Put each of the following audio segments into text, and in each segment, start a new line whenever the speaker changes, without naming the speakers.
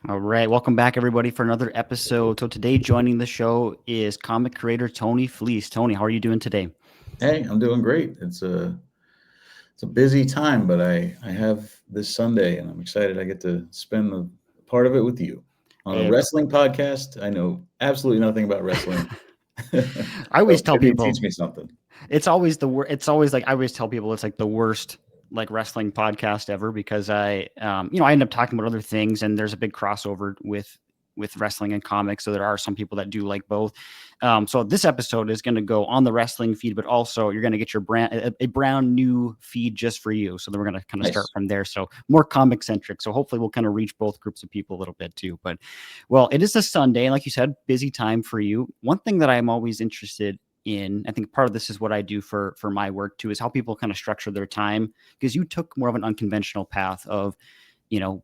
All right, welcome back, everybody, for another episode. So today, joining the show is comic creator Tony Fleecs. Tony, how are you doing today?
Hey, I'm doing great. It's a busy time, but I have this Sunday, and I'm excited. I get to spend the part of it with you on a
Eh,
wrestling podcast. I know absolutely nothing about wrestling,
I always
so
tell
maybe you teach
people
me something.
it's always the worst. It's always like I always tell people it's like the worst like wrestling podcast ever because I end up talking about other things and there's a big crossover with wrestling and comics. So there are some people that do like both. So this episode is going to go on the wrestling feed, but also you're going to get your a brand new feed just for you. So then we're going to kind of start
Nice.
from there. So more comic centric. So hopefully we'll kind of reach both groups of people a little bit too. But well, it is a Sunday, and like you said, busy time for you. One thing that I'm always interested in, I think part of this is what I do for my work too, is how people kind of structure their time, because you took more of an unconventional path of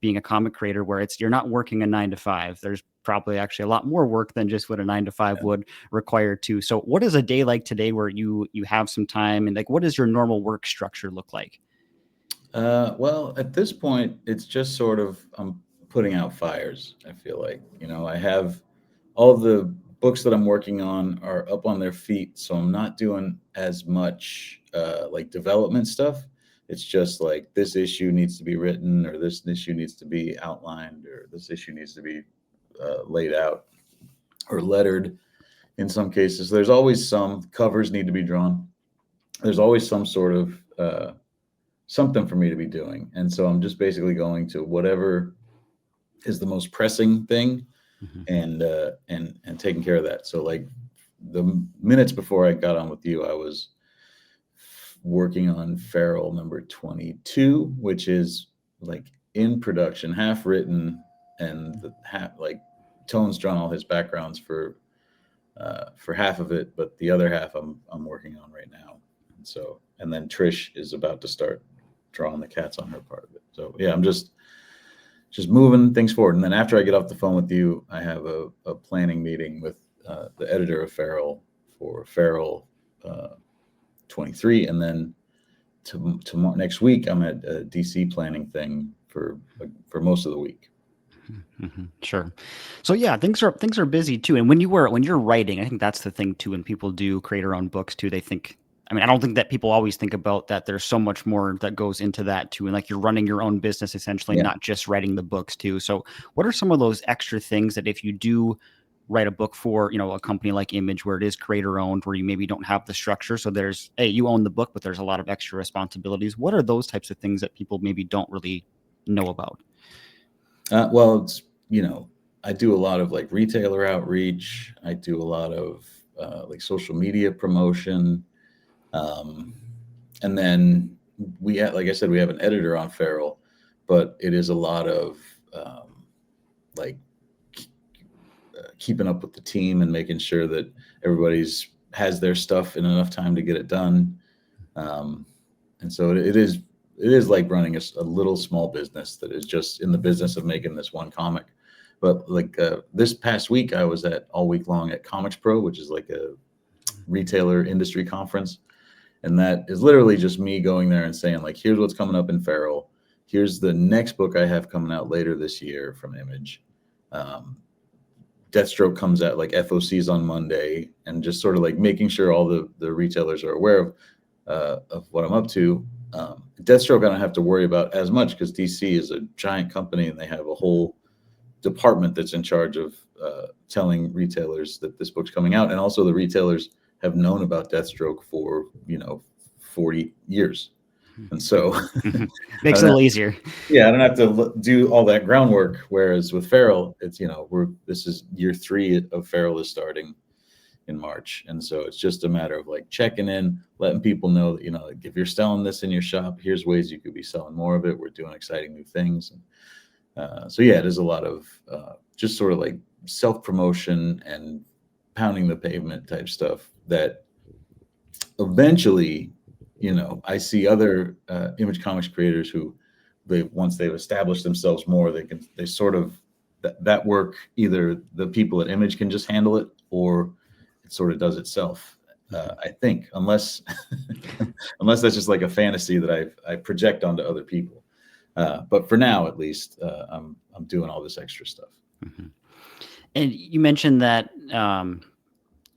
being a comic creator where it's you're not working a 9 to 5. There's probably actually a lot more work than just what a 9 to 5
Yeah.
would require too. So what is a day like today where you have some time, and like what does your normal work structure look like?
Well, at this point, it's just sort of I'm putting out fires. I feel like I have all of the books that I'm working on are up on their feet, so I'm not doing as much like development stuff. It's just like this issue needs to be written, or this issue needs to be outlined, or this issue needs to be laid out or lettered. In some cases, there's always some covers need to be drawn. There's always some sort of something for me to be doing, and so I'm just basically going to whatever is the most pressing thing
Mhm.
and taking care of that. So like the minutes before I got on with you, I was working on Feral number 22, which is like in production, half written, and the half like Tone's drawn all his backgrounds for half of it, but the other half I'm working on right now. And so and then Trish is about to start drawing the cats on her part of it. So yeah, I'm just moving things forward. And then after I get off the phone with you, I have a planning meeting with the editor of Feral for Feral 23, and then tomorrow next week I'm at a DC planning thing for most of the week.
Sure. So yeah, things are busy too. And when you're writing, I think that's the thing too. When people do create their own books too, they think. I mean, I don't think that people always think about that. There's so much more that goes into that too, and like you're running your own business essentially,
Yeah.
not just writing the books too. So, what are some of those extra things that if you do write a book for a company like Image where it is creator owned, where you maybe don't have the structure, so there's hey, you own the book, but there's a lot of extra responsibilities. What are those types of things that people maybe don't really know about?
Well, it's I do a lot of like retailer outreach. I do a lot of like social media promotion, um, and then we have, like I said, we have an editor on Feral, but it is a lot of um, like keeping up with the team and making sure that everybody's has their stuff in enough time to get it done. Um, and so it is like running a little small business that is just in the business of making this one comic. But like this past week, I was at all week long at Comics Pro, which is like a retailer industry conference, and that is literally just me going there and saying like, here's what's coming up in Feral. Here's the next book I have coming out later this year from Image. Um, Deathstroke comes out like FOCs on Monday, and just sort of like making sure all the retailers are aware of what I'm up to. Deathstroke I don't have to worry about as much because DC is a giant company and they have a whole department that's in charge of telling retailers that this book's coming out, and also the retailers have known about Deathstroke for 40 years, and so I
Makes it
don't
a
have,
little easier.
yeah, I don't have to do all that groundwork. Whereas with Feral, it's this is year 3 of Feral is starting in March. And so it's just a matter of like checking in, letting people know that, like, if you're selling this in your shop, here's ways you could be selling more of it. We're doing exciting new things. And so, yeah, it is a lot of just sort of like self promotion and pounding the pavement type stuff that eventually, I see other Image Comics creators who once they've established themselves more, they sort of, that work, either the people at Image can just handle it, or it sort of does itself. I think, unless unless that's just like a fantasy that I project onto other people. But for now, at least, I'm doing all this extra stuff.
Mm-hmm. And you mentioned that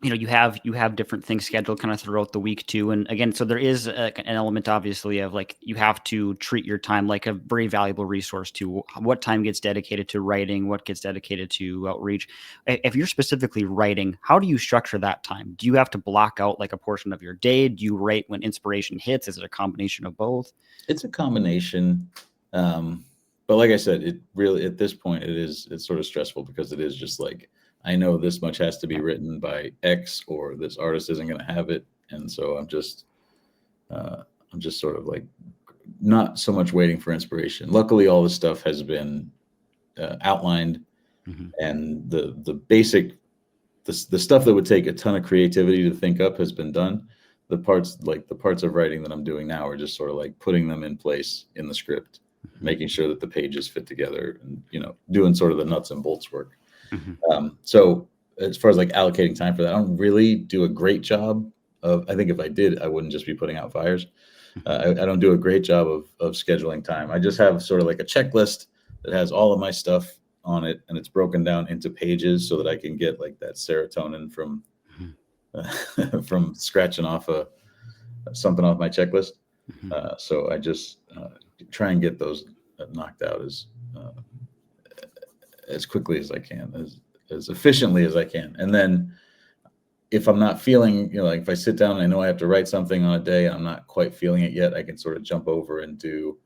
you have different things scheduled kind of throughout the week too. And again, so there is an element obviously of like you have to treat your time like a very valuable resource to what time gets dedicated to writing, what gets dedicated to outreach. If you're specifically writing, how do you structure that time? Do you have to block out like a portion of your day? Do you write when inspiration hits? Is it a combination of both?
It's a combination. But like I said, it really, at this point, it's sort of stressful because it is just like, I know this much has to be written by X or this artist isn't going to have it. And so I'm just sort of like not so much waiting for inspiration. Luckily, all the stuff has been outlined,
Mm-hmm.
and the basic, the stuff that would take a ton of creativity to think up has been done. The parts of writing that I'm doing now are just sort of like putting them in place in the script,
Mm-hmm.
making sure that the pages fit together, and doing sort of the nuts and bolts work.
Mm-hmm.
So as far as like allocating time for that, I don't really do a great job of. I think if I did, I wouldn't just be putting out fires. I don't do a great job of scheduling time. I just have sort of like a checklist that has all of my stuff on it, and it's broken down into pages so that I can get like that serotonin from from scratching off something off my checklist.
Mm-hmm.
So I just try and get those knocked out as quickly as I can, as efficiently as I can. And then if I'm not feeling, like if I sit down and I know I have to write something on a day and I'm not quite feeling it yet, I can sort of jump over and do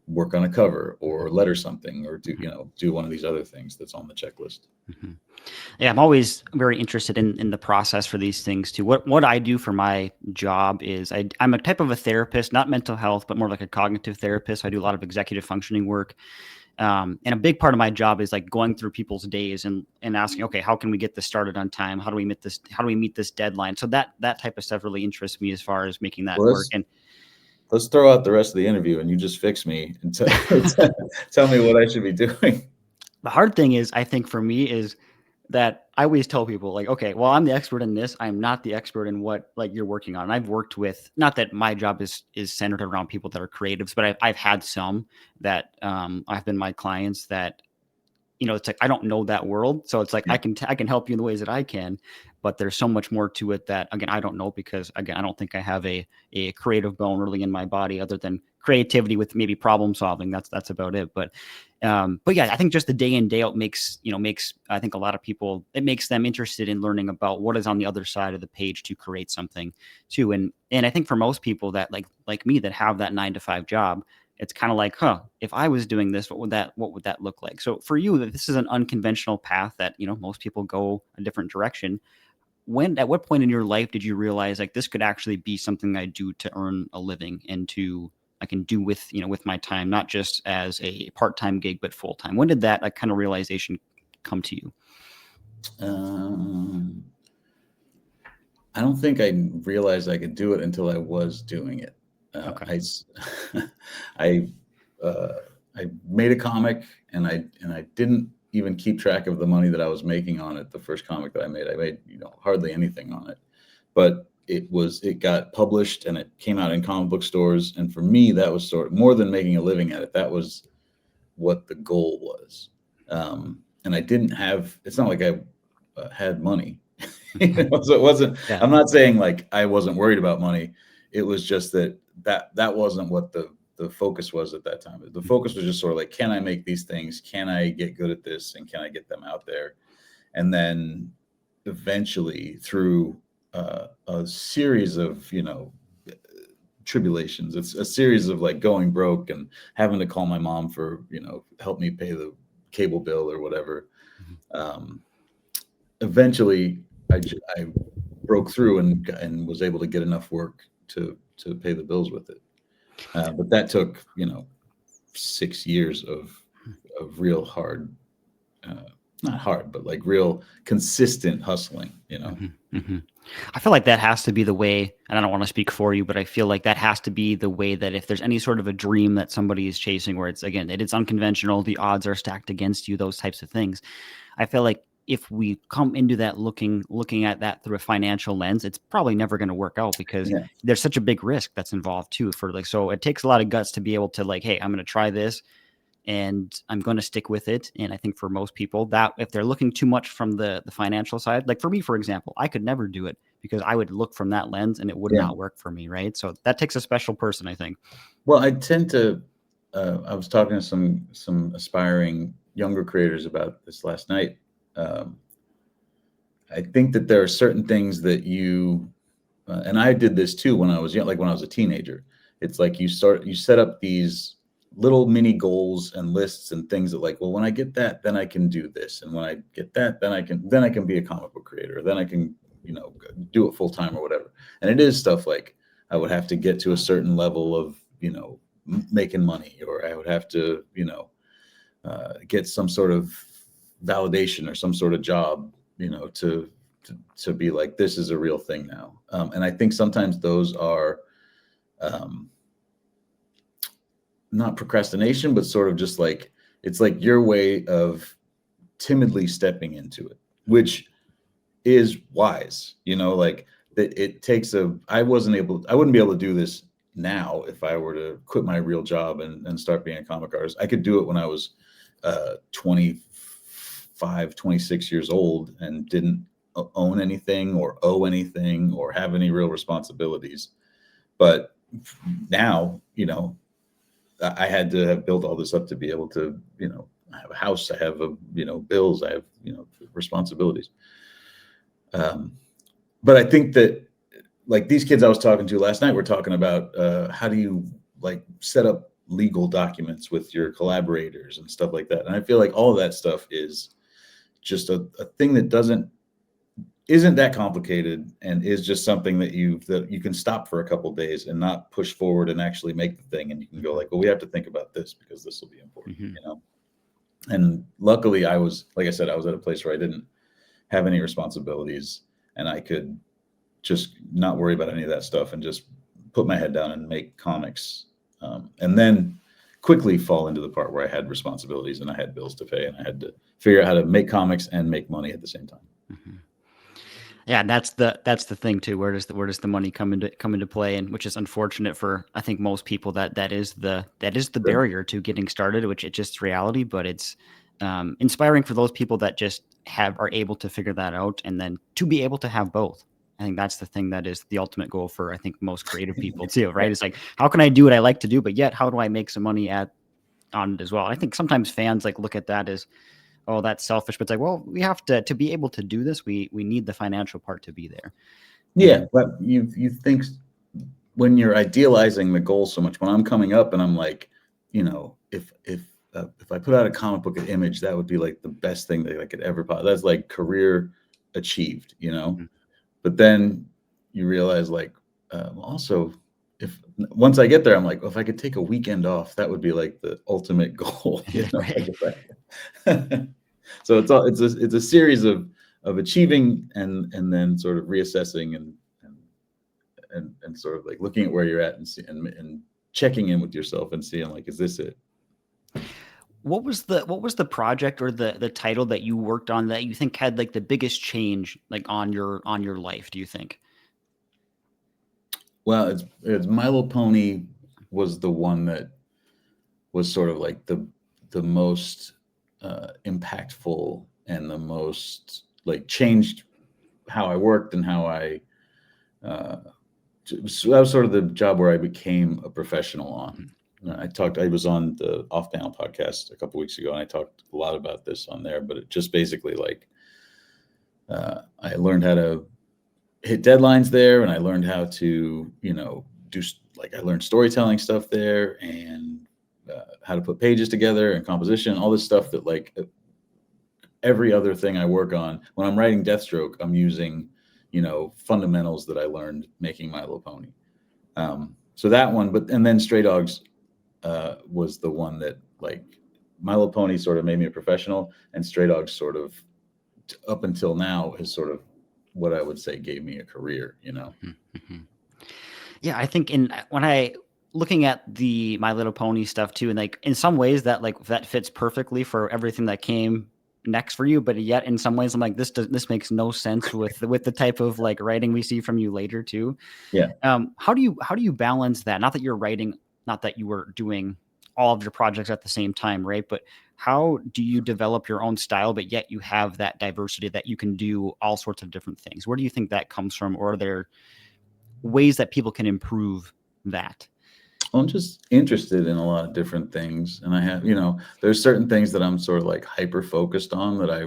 work on a cover or letter something or do one of these other things that's on the checklist.
Mm-hmm. Yeah, I'm always very interested in the process for these things too. What I do for my job is I'm a type of a therapist, not mental health, but more like a cognitive therapist. I do a lot of executive functioning work. And a big part of my job is like going through people's days and asking, okay, how can we get this started on time? How do we meet this deadline? So that type of stuff really interests me as far as making that
Well,
work. And
let's throw out the rest of the interview and you just fix me and tell me what I should be doing.
the hard thing is, I think for me is that I always tell people like, okay, well, I'm the expert in this. I'm not the expert in what like you're working on. And I've worked with, not that my job is centered around people that are creatives, but I've had some that I've been my clients that, it's like I don't know that world, so it's like
Yeah.
I can help you in the ways that I can, but there's so much more to it that again I don't know because again I don't think I have a creative bone really in my body other than creativity with maybe problem solving. That's about it. But yeah, I think just the day in day out makes I think a lot of people, it makes them interested in learning about what is on the other side of the page to create something too. And I think for most people that like me that have that 9 to 5 job, it's kind of like, if I was doing this, what would that look like? So for you, this is an unconventional path that, most people go a different direction. At what point in your life did you realize like this could actually be something I do to earn a living and I can do with, with my time, not just as a part-time gig, but full-time? When did that like kind of realization come to you?
I don't think I realized I could do it until I was doing it.
Okay.
I made a comic and I didn't even keep track of the money that I was making on it. The first comic that I made hardly anything on it, but it got published and it came out in comic book stores. And for me, that was sort of more than making a living at it. That was what the goal was. And I didn't have, it's not like I had money. So it wasn't,
Yeah.
I'm not saying like I wasn't worried about money. It was just that wasn't what the focus was at that time. The focus was just sort of like, can I make these things? Can I get good at this? And can I get them out there? And then eventually through a series of, tribulations, it's a series of like going broke and having to call my mom for, help me pay the cable bill or whatever. Eventually I broke through and was able to get enough work to pay the bills with it. But that took, 6 years of real hard, not hard, but like real consistent hustling,
Mm-hmm. Mm-hmm. I feel like that has to be the way, and I don't want to speak for you, but I feel like that has to be the way that if there's any sort of a dream that somebody is chasing where it's, again, it's unconventional, the odds are stacked against you, those types of things. I feel like if we come into that looking at that through a financial lens, it's probably never going to work out because
Yeah.
there's such a big risk that's involved too. For like, so it takes a lot of guts to be able to like, hey, I'm going to try this and I'm going to stick with it. And I think for most people, that if they're looking too much from the financial side, like for me, for example, I could never do it because I would look from that lens and it would
Yeah.
not work for me, right? So that takes a special person, I think.
Well, I tend to. I was talking to some aspiring younger creators about this last night. Um, I think that there are certain things that and I did this too when I was young, like when I was a teenager. It's like you set up these little mini goals and lists and things that like, well, when I get that, then I can do this, and when I get that, then I can be a comic book creator, then I can, do it full time or whatever. And it is stuff like I would have to get to a certain level of, making money, or I would have to, get some sort of validation or some sort of job, to be like, this is a real thing now. And I think sometimes those are not procrastination, but sort of just like, it's like your way of timidly stepping into it, which is wise, like that it takes I wouldn't be able to do this now if I were to quit my real job and start being a comic artist. I could do it when I was 25, 26 years old and didn't own anything or owe anything or have any real responsibilities. But now, I had to have built all this up to be able to, I have a house, I have bills, I have, responsibilities. But I think that like these kids I was talking to last night were talking about how do you like set up legal documents with your collaborators and stuff like that. And I feel like all of that stuff is just a thing that isn't that complicated, and is just something that you can stop for a couple of days and not push forward and actually make the thing. And you can go like, well, we have to think about this because this will be important, And luckily like I said, I was at a place where I didn't have any responsibilities and I could just not worry about any of that stuff and just put my head down and make comics. And then quickly fall into the part where I had responsibilities and I had bills to pay and I had to figure out how to make comics and make money at the same time.
Mm-hmm. Yeah, that's the thing too. Where does the money come into play, and which is unfortunate for I think most people that is the barrier to getting started, which it's just reality. But it's inspiring for those people that just are able to figure that out, and then to be able to have both. I think that's the thing that is the ultimate goal for I think most creative people too, right? It's like, how can I do what I like to do, but yet how do I make some money on it as well? I think sometimes fans like look at that as, oh, that's selfish, but it's like, well, we have to be able to do this. We need the financial part to be there.
Yeah, but you think when you're idealizing the goal so much, when I'm coming up and I'm like, if I put out a comic book at Image, that would be like the best thing that I could ever. That's like career achieved,
Mm-hmm.
But then you realize like, also, if once I get there, I'm like, well, if I could take a weekend off, that would be like the ultimate goal.
Right.
So it's a series of achieving and then sort of reassessing and sort of like looking at where you're at and checking in with yourself and seeing like, is this it?
What was the project or the title that you worked on that you think had like the biggest change like on your life, do you think?
Well, it's My Little Pony was the one that was sort of like the most impactful and the most like changed how I worked and how I so that was sort of the job where I became a professional on. I was on the Off Panel podcast a couple weeks ago and I talked a lot about this on there, but it just basically like I learned how to hit deadlines there, and I learned how to I learned storytelling stuff there, and how to put pages together and composition, all this stuff that like every other thing I work on. When I'm writing Deathstroke, I'm using fundamentals that I learned making My Little Pony. So that one, and then Stray Dogs was the one that like My Little Pony sort of made me a professional, and Stray Dogs sort of up until now is sort of what I would say gave me a career.
Mm-hmm. Yeah, I think when I looking at the My Little Pony stuff too, and like in some ways that fits perfectly for everything that came next for you, but yet in some ways I'm like, this makes no sense with the type of like writing we see from you later too.
Yeah.
How do you balance that? Not that you're writing, not that you were doing all of your projects at the same time, right? But how do you develop your own style, but yet you have that diversity that you can do all sorts of different things? Where do you think that comes from? Or are there ways that people can improve that?
I'm just interested in a lot of different things, and I have, there's certain things that I'm sort of like hyper focused on that I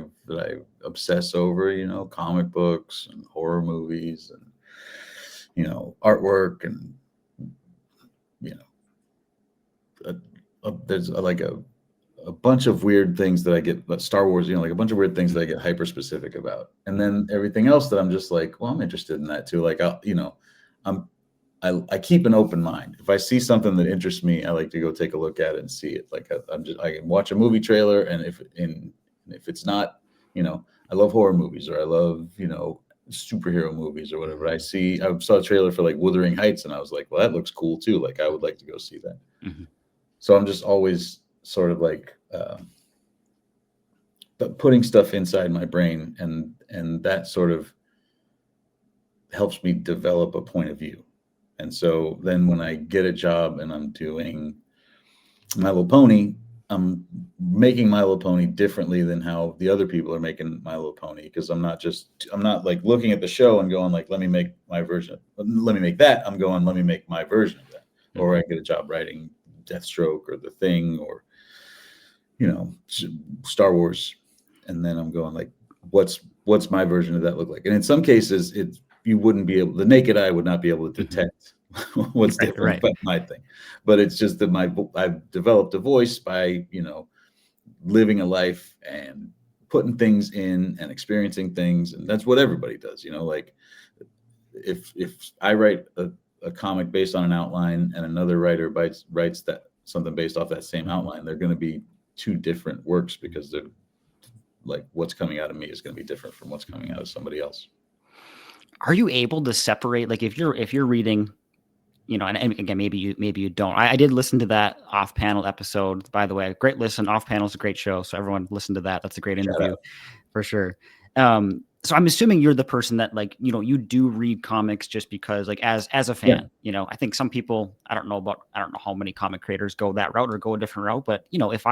obsess over, comic books and horror movies and artwork and there's like a bunch of weird things that I get, but Star Wars, like a bunch of weird things that I get hyper specific about, and then everything else that I'm just like, well, I'm interested in that too. Like I keep an open mind. If I see something that interests me, I like to go take a look at it and see it. Like I can watch a movie trailer, and if it's not, I love horror movies, or I love, superhero movies or whatever. I saw a trailer for like Wuthering Heights, and I was like, well, that looks cool too. Like I would like to go see that.
Mm-hmm.
So I'm just always sort of like putting stuff inside my brain, and that sort of helps me develop a point of view. And so then when I get a job and I'm doing My Little Pony, I'm making My Little Pony differently than how the other people are making My Little Pony, because I'm not like looking at the show and going like, let me make my version. Let me make that. I'm going, let me make my version of that. Mm-hmm. Or I get a job writing Deathstroke or The Thing or, Star Wars. And then I'm going like, what's my version of that look like? And in some cases, you wouldn't be able, the naked eye would not be able to detect what's different about my thing. But it's just that I've developed a voice by, living a life and putting things in and experiencing things. And that's what everybody does, like if I write a comic based on an outline and another writer writes that something based off that same outline, they're going to be two different works, because they're like, what's coming out of me is going to be different from what's coming out of somebody else.
Are you able to separate, like if you're reading, and again, maybe you don't. I did listen to that Off Panel episode, by the way. Great listen. Off Panel is a great show, so everyone listen to that. That's a great interview for sure. So I'm assuming you're the person that like, you do read comics just because, like, as a fan, I think some people, I don't know how many comic creators go that route or go a different route, but if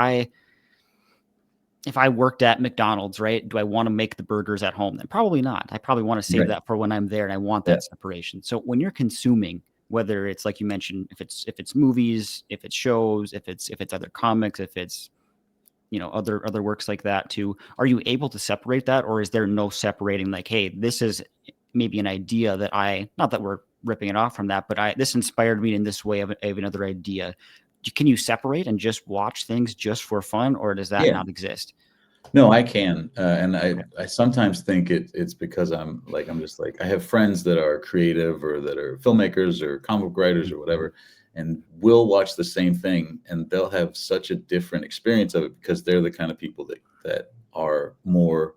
I worked at McDonald's, right, do I want to make the burgers at home? Then probably not. I probably want to save that for when I'm there, and I want that separation. So when you're consuming, whether it's like you mentioned, if it's movies, if it's shows, if it's other comics, if it's other works like that too, are you able to separate that, or is there no separating? Like, hey, this is maybe an idea that not that we're ripping it off from that, but this inspired me in this way of another idea. Can you separate and just watch things just for fun, or does that not exist?
No, I can. And I sometimes think it's because I'm just like, I have friends that are creative or that are filmmakers or comic book writers or whatever, and we'll watch the same thing and they'll have such a different experience of it, because they're the kind of people that are more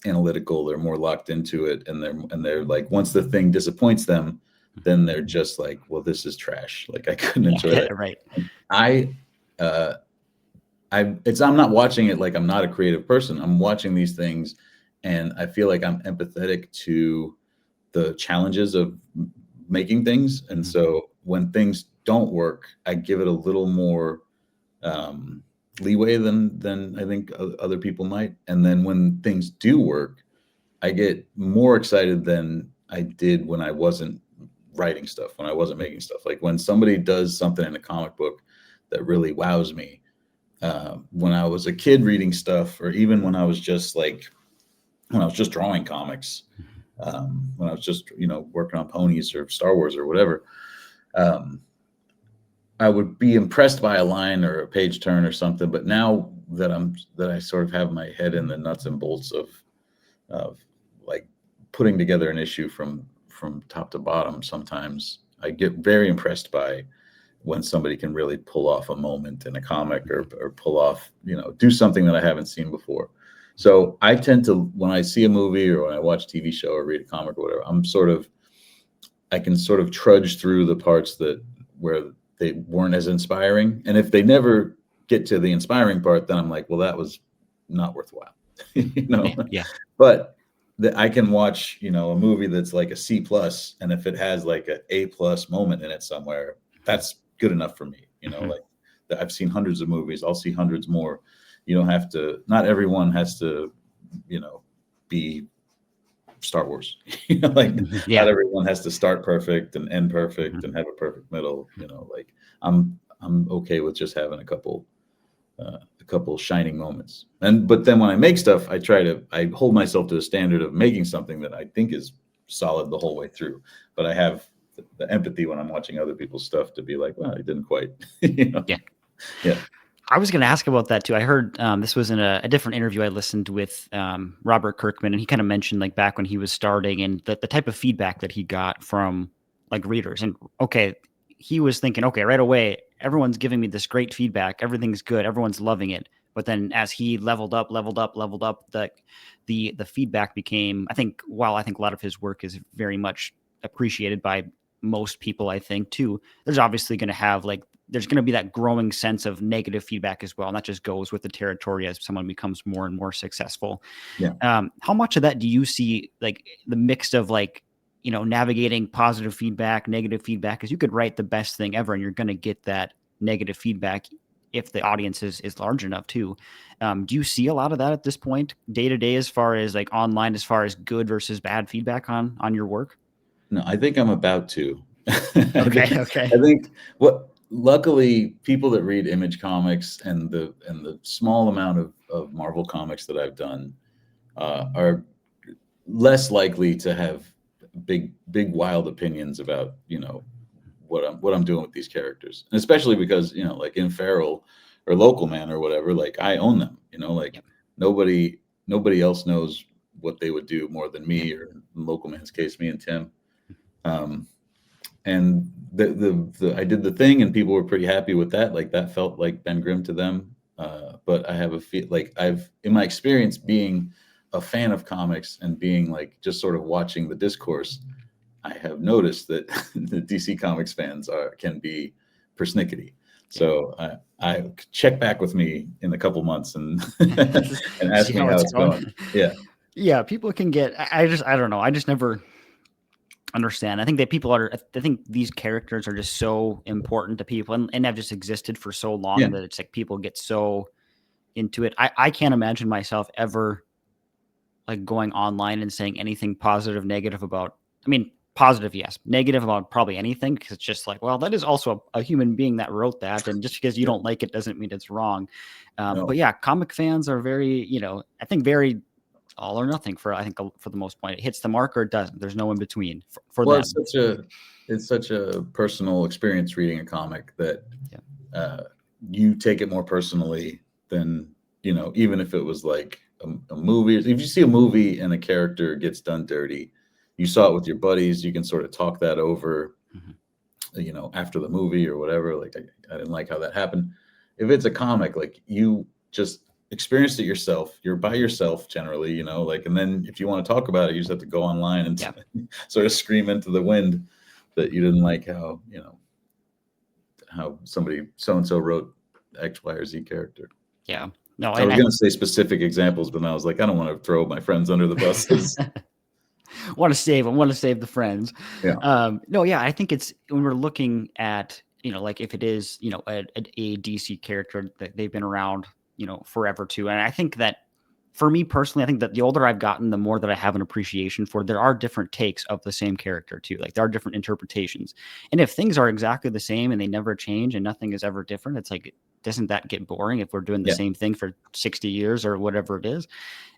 analytical. They're more locked into it. And they're like, once the thing disappoints them, then they're just like, well, this is trash. Like I couldn't enjoy that.
Right.
I'm not watching it like I'm not a creative person. I'm watching these things and I feel like I'm empathetic to the challenges of making things. And so when things don't work, I give it a little more leeway than I think other people might. And then when things do work, I get more excited than I did when I wasn't writing stuff, when I wasn't making stuff. Like when somebody does something in a comic book that really wows me, when I was a kid reading stuff, or even when I was just drawing comics, when I was just, working on ponies or Star Wars or whatever, I would be impressed by a line or a page turn or something. But now that I sort of have my head in the nuts and bolts of like putting together an issue from top to bottom, sometimes I get very impressed by when somebody can really pull off a moment in a comic or pull off, do something that I haven't seen before. So I tend to, when I see a movie or when I watch a TV show or read a comic or whatever, I can sort of trudge through the parts where they weren't as inspiring. And if they never get to the inspiring part, then I'm like, well, that was not worthwhile, you know.
Yeah.
But I can watch, you know, a movie that's like a C plus, and if it has like a A plus moment in it somewhere, that's good enough for me. You know,
Mhm.
like I've seen hundreds of movies, I'll see hundreds more. You don't have to. Not everyone has to, you know, be Star Wars. You know, like not
Yeah.
everyone has to start perfect and end perfect
Mhm.
and have a perfect middle. You know, like I'm okay with just having a couple shining moments. And but then when I make stuff, I hold myself to a standard of making something that I think is solid the whole way through. But I have the empathy when I'm watching other people's stuff to be like, well, I didn't quite, you know.
Yeah.
Yeah,
I was going to ask about that too. I heard this was in a different interview I listened with Robert Kirkman, and he kind of mentioned like back when he was starting and the type of feedback that he got from like readers. And okay, he was thinking, okay, right away, everyone's giving me this great feedback, everything's good, everyone's loving it. But then as he leveled up, the feedback became, I think, while I think a lot of his work is very much appreciated by most people, I think too, there's obviously going to have like there's going to be that growing sense of negative feedback as well. And that just goes with the territory as someone becomes more and more successful.
yeah.
How much of that do you see, like the mix of like, you know, navigating positive feedback, negative feedback? Because you could write the best thing ever and you're going to get that negative feedback if the audience is large enough too. Do you see a lot of that at this point, day to day, as far as like online, as far as good versus bad feedback on your work?
No, I think I'm about to.
Okay. Okay.
I think what luckily people that read Image Comics and the small amount of Marvel comics that I've done are less likely to have big wild opinions about, you know, what I'm doing with these characters, and especially because, you know, like in Feral or Local Man or whatever, like I own them, you know, like
Yep.
nobody else knows what they would do more than
Yep.
me, or in Local Man's case, me and Tim. um, and I did the thing, and people were pretty happy with that. Like that felt like Ben Grimm to them. But I have a feel like I've, in my experience, being a fan of comics and being like just sort of watching the discourse, I have noticed that the DC Comics fans can be persnickety.
Yeah.
So I check back with me in a couple months and and
See
ask me
how
how
it's
it's
going.
going. Yeah,
Yeah, people can get. I don't know. I just never understand. I think that people are. I think these characters are just so important to people, and have just existed for so
yeah.
long that it's like people get so into it. I can't imagine myself ever like going online and saying anything positive, negative about. I mean, positive, yes. Negative about probably anything because it's just like, well, that is also a human being that wrote that, and just because you
Yeah.
don't like it doesn't mean it's wrong. But
No.
yeah, comic fans are very, I think very all or nothing for I think for the most point. It hits the mark or it doesn't. There's no in between for
Well,
them.
it's such a personal experience reading a comic that
Yeah.
uh, you take it more personally than, you know, even if it was like a movie. If you see a movie and a character gets done dirty, you saw it with your buddies, you can sort of talk that over,
Mhm.
you know, after the movie or whatever. Like I didn't like how that happened. If it's a comic, like you just experienced it yourself, you're by yourself generally, you know, like, and then if you want to talk about it, you just have to go online and
Yeah.
sort of scream into the wind that you didn't like how, you know, how somebody so and so wrote X, Y, or Z character.
Yeah. No,
I
and
was going to say specific examples, but then I was like, I don't want to throw my friends under the buses.
I want to save them, want to save the friends.
Yeah.
No, yeah, I think it's when we're looking at, like if it is, a DC character that they've been around, forever too. And I think that for me personally, I think that the older I've gotten, the more that I have an appreciation for, there are different takes of the same character too. Like there are different interpretations. And if things are exactly the same and they never change and nothing is ever different, it's like, doesn't that get boring if we're doing the
Yeah.
same thing for 60 years or whatever it is?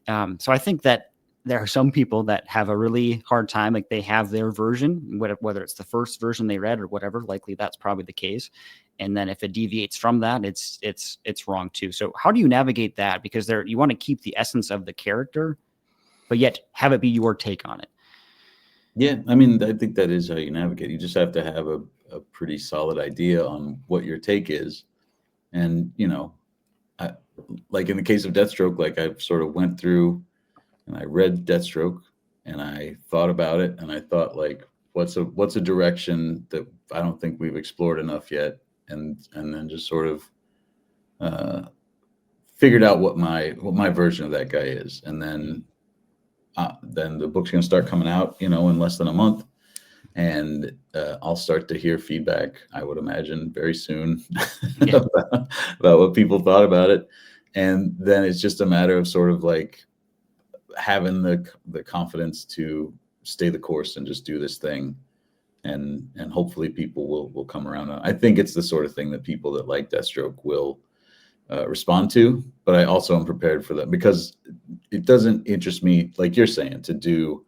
So I think that there are some people that have a really hard time, like they have their version, whether it's the first version they read or whatever. Likely that's probably the case. And then if it deviates from that, it's wrong too. So how do you navigate that? Because you want to keep the essence of the character, but yet have it be your take on it.
Yeah. I mean, I think that is how you navigate. You just have to have a pretty solid idea on what your take is. And, you know, I, like in the case of Deathstroke, like I sort of went through and I read Deathstroke and I thought about it and I thought like, what's a direction that I don't think we've explored enough yet, and then just sort of uh, figured out what my version of that guy is, and then the book's going to start coming out, in less than a month, and I'll start to hear feedback, I would imagine, very soon
Yeah.
about what people thought about it, and then it's just a matter of sort of like having the confidence to stay the course and just do this thing, and hopefully people will come around. I think it's the sort of thing that people that like Deathstroke will respond to, but I also am prepared for that, because it doesn't interest me, like you're saying, to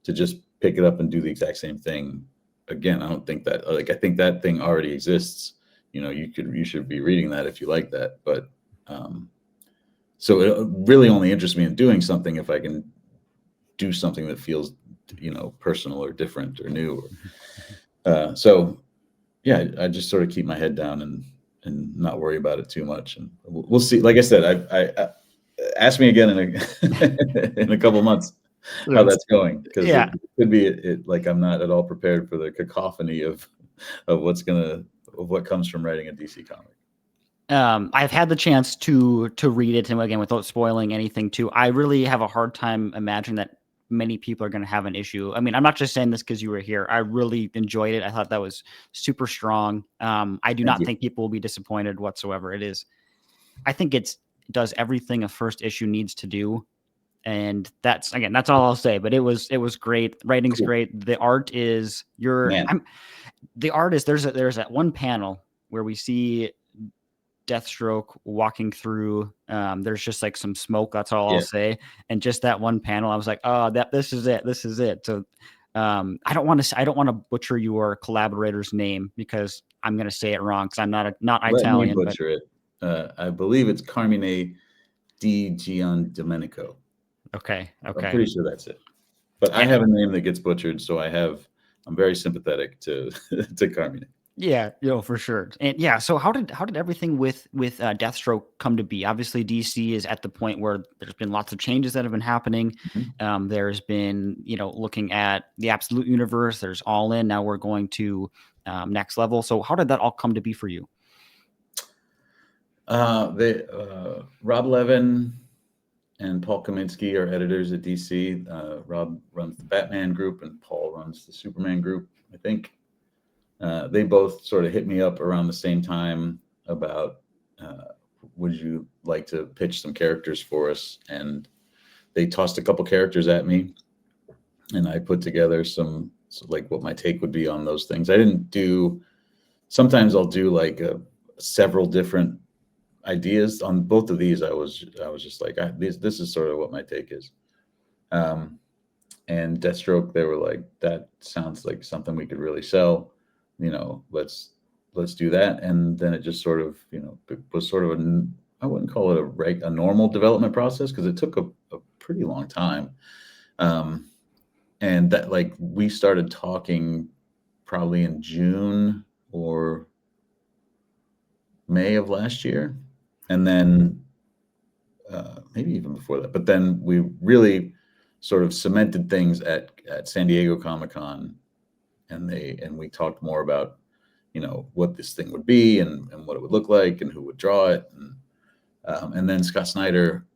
just pick it up and do the exact same thing again. I don't think that, like, I think that thing already exists. You should be reading that if you like that, but so it really only interests me in doing something if I can do something that feels, personal or different or new. So yeah, I just sort of keep my head down and not worry about it too much, and we'll see. Like I said, I ask me again in a couple months how that's going, because
Yeah.
it could be like I'm not at all prepared for the cacophony of what comes from writing a DC comic.
I've had the chance to read it, and again, without spoiling anything too, I really have a hard time imagining that many people are going to have an issue. I mean, I'm not just saying this because you were here. I really enjoyed it. I thought that was super strong. I do
Thank
not
you.
think people will be disappointed whatsoever. I think it does everything a first issue needs to do. And that's all I'll say, but it was great. Writing's
Cool.
great. The art is
Man.
the art is, there's that one panel where we see Deathstroke walking through. There's just like some smoke. That's all I'll say. And just that one panel, I was like, oh, this is it. This is it. So I don't want to butcher your collaborator's name, because I'm going to say it wrong, because I'm not
Let
Italian.
me butcher it. I believe it's Carmine Di Giandomenico.
Okay.
I'm pretty sure that's it. But I have a name that gets butchered, so I'm very sympathetic to Carmine.
Yeah, for sure. And yeah, so how did everything with Deathstroke come to be? Obviously, DC is at the point where there's been lots of changes that have been happening.
Mm-hmm.
There's been, looking at the Absolute Universe. There's All In. Now we're going to Next Level. So how did that all come to be for you?
Rob Levin and Paul Kaminsky are editors at DC. Rob runs the Batman group, and Paul runs the Superman group, I think. They both sort of hit me up around the same time about, would you like to pitch some characters for us? And they tossed a couple characters at me, and I put together like what my take would be on those things. Sometimes I'll do like several different ideas on both of these. I was just like, this is sort of what my take is. And Deathstroke, they were like, that sounds like something we could really sell. Let's do that. And then it just sort of, it was sort of I wouldn't call it a normal development process, because it took a pretty long time. And that, like, we started talking probably in June or May of last year, and then maybe even before that. But then we really sort of cemented things at San Diego Comic-Con, and we talked more about, what this thing would be, and what it would look like, and who would draw it, and then Scott Snyder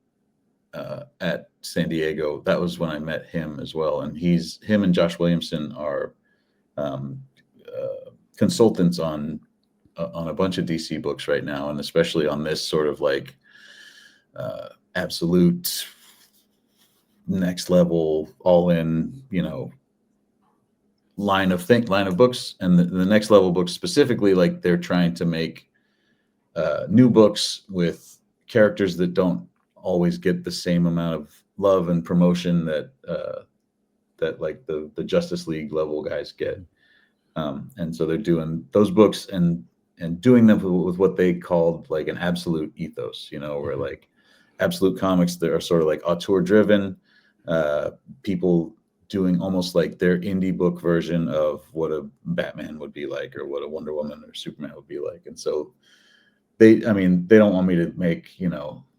at San Diego. That was when I met him as well, and him and Josh Williamson are consultants on a bunch of DC books right now, and especially on this sort of like absolute next level, all in, line of books. And the next level books specifically, like, they're trying to make new books with characters that don't always get the same amount of love and promotion that like the Justice League level guys get. And so they're doing those books and doing them with what they called like an absolute ethos, where like Absolute Comics, that are sort of like auteur driven, people doing almost like their indie book version of what a Batman would be like, or what a Wonder Woman or Superman would be like. And so they don't want me to make,